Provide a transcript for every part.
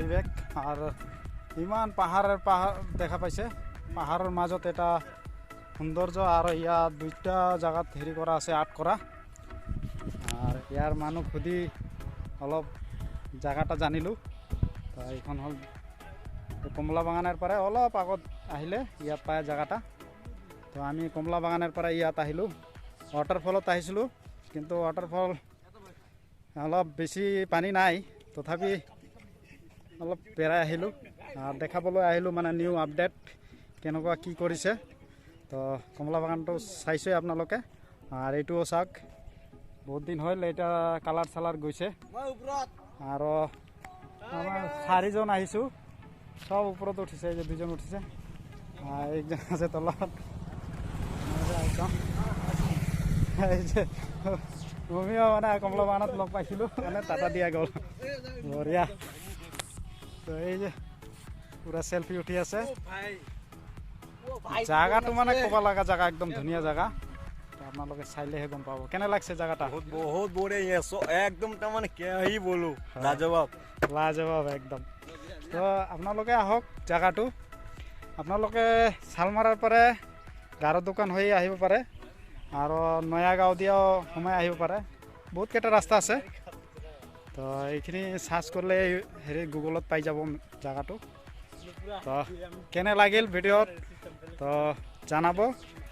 পৰিৱেশ আৰু ইমান পাহাৰ দেখা পাইছে পাহাৰৰ মাজত এটা সৌন্দৰ্য আৰু ইয়াত দুইটা জায়গাত হেৰি কৰা আছে আৰ্ট কৰা আৰু ইয়াৰ মানুহ খুদি অলপ জায়গাটা জানিলো তো এইখন হল কমলা বাগানের পৰা অলপ আগত আহিলে ইয়াত পায় জায়গাটা তো আমি কমলা বাগানের পৰা ইয়াত আহিলো ওয়াটারফলত আহিছিলো কিন্তু ওয়াটারফল অলপ বেছি পানী নাই তথাপি অলপ পেৰাই আহিলো আৰু দেখাবলৈ আহিলো মানে নিউ আপডেট কেনেকুৱা কি কৰিছে তো কমলা বাগানটো চাইছে আপোনালোকে আৰু এইটো চাওক বহুত দিন হ'ল এটা কালাৰ সালাৰ গৈছে আৰু আমাৰ চাৰিজন আহিছো সব ওপৰত উঠিছে যে দুজন উঠিছে একজন আছে তলত আমিও মানে কমলা বাগানত লগ পাইছিলো মানে টাটা দিয়া গ'ল বঢ়িয়া তো এই যে পুরা সেলফি উঠি আছে জায়গাটো মানে ক'ব লগা জায়গা একদম ধুনীয়া জায়গা আপোনালোকে চাইলেহে গম পাব কেনে লাগছে জায়গাটা बहुत बढ़िया एकदम মানে কে হি বলো লাজবাব একদম তো আপোনালোকে আহক জায়গাটো আপোনালোকে শালমাৰাৰ পৰা গাৰো দোকান হৈ আহিব পাৰে আৰু নয়া গাঁও দিও সোমাই আহিব পাৰে বহুত কেইটা ৰাস্তা আছে তো এইখিনি সার্চ করলে হেৰি গুগলত পাই যাব জায়গাটো তো কেনে লাগিল ভিডিওত তো জানাব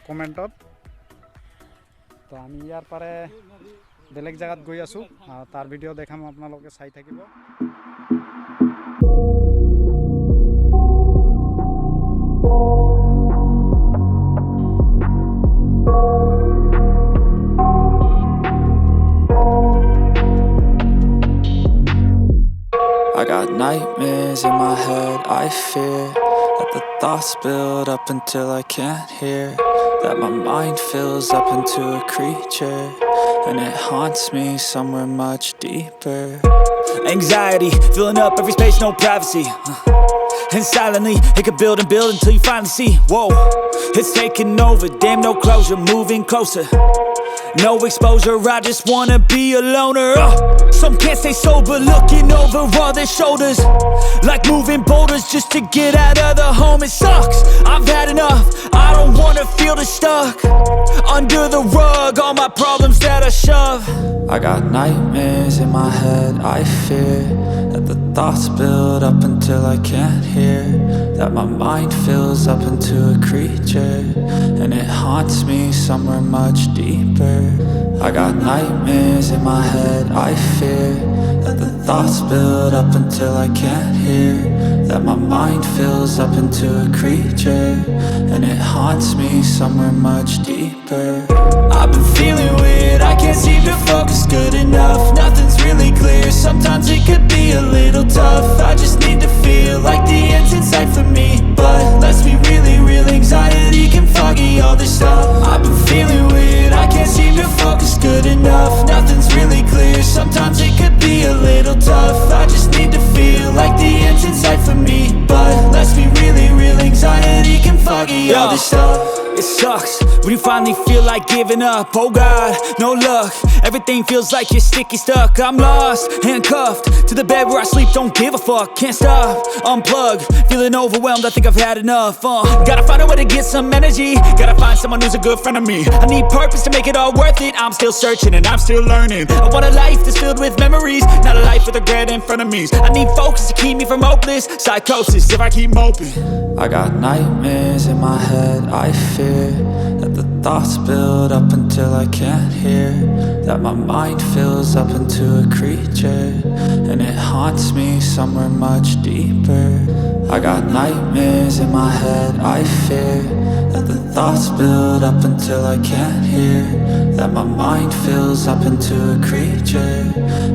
কমেন্টত তো আমি ইয়াৰ পৰা বেলেগ জায়গাত গৈ আছো তাৰ ভিডিও দেখাম আপোনালোকে চাই থাকিব I got nightmares in my head, I fear that the thoughts build up until I can't hear, that my mind fills up into a creature, and it haunts me somewhere much deeper. Anxiety, filling up every space, no privacy, and silently, it could build and build until you finally see, whoa, it's taking over, damn no closure, moving closer. No exposure, I just wanna be a loner. Some can't stay sober, looking over all their shoulders, like moving boulders just to get out of the home. It sucks, I've had enough, I don't wanna feel the stuck under the rug, all my problems that I shove. I got nightmares in my head, I fear that the thoughts build up until I can't hear, that my mind fills up into a creature, and it haunts me somewhere much deeper. I got nightmares in my head, I fear that the thoughts build up until I can't hear, that my mind fills up into a creature, and it haunts me somewhere much deeper. I've been feeling weird, I can't seem to focus good enough, nothing's really clear, sometimes it could be a little tough, I just need to feel like the end's in sight for me, but let's be really real, anxiety can foggy all this stuff. I've been feeling weird, I can't seem to focus good enough, nothing's really clear, sometimes it could be a little tough, I just need to feel like the end's in sight for me, but let's be really real, anxiety can foggy all this stuff. It sucks when you finally feel like giving up. Oh God, no luck. Everything feels like you're sticky stuck. I'm lost, handcuffed to the bed where I sleep. Don't give a fuck, can't stop. Unplug, feeling overwhelmed. I think I've had enough. Gotta find a way to get some energy. Gotta find someone who's a good friend of me. I need purpose to make it all worth it. I'm still searching and I'm still learning. I want a life that's filled with memories, not a life with regret and frenemies. I need focus to keep me from hopeless psychosis if I keep moping. I got nightmares in my head, I fear that the thoughts build up until I can't hear, that my mind fills up into a creature, and it haunts me somewhere much deeper. I got nightmares in my head, I fear that the thoughts build up until I can't hear, that my mind fills up into a creature,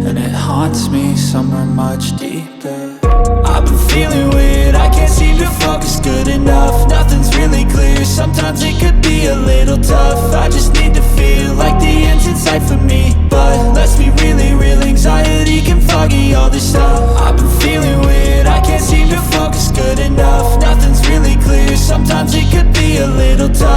and it haunts me somewhere much deeper. I've been feeling weird, I can't seem to focus good enough, nothing's really clear, sometimes it could be a little tough, I just need to feel like the end's in sight for me, but let's be really real, anxiety can foggy all this stuff. I've been feeling weird, I can't seem to focus good enough, nothing's really clear, sometimes it could be a little tough,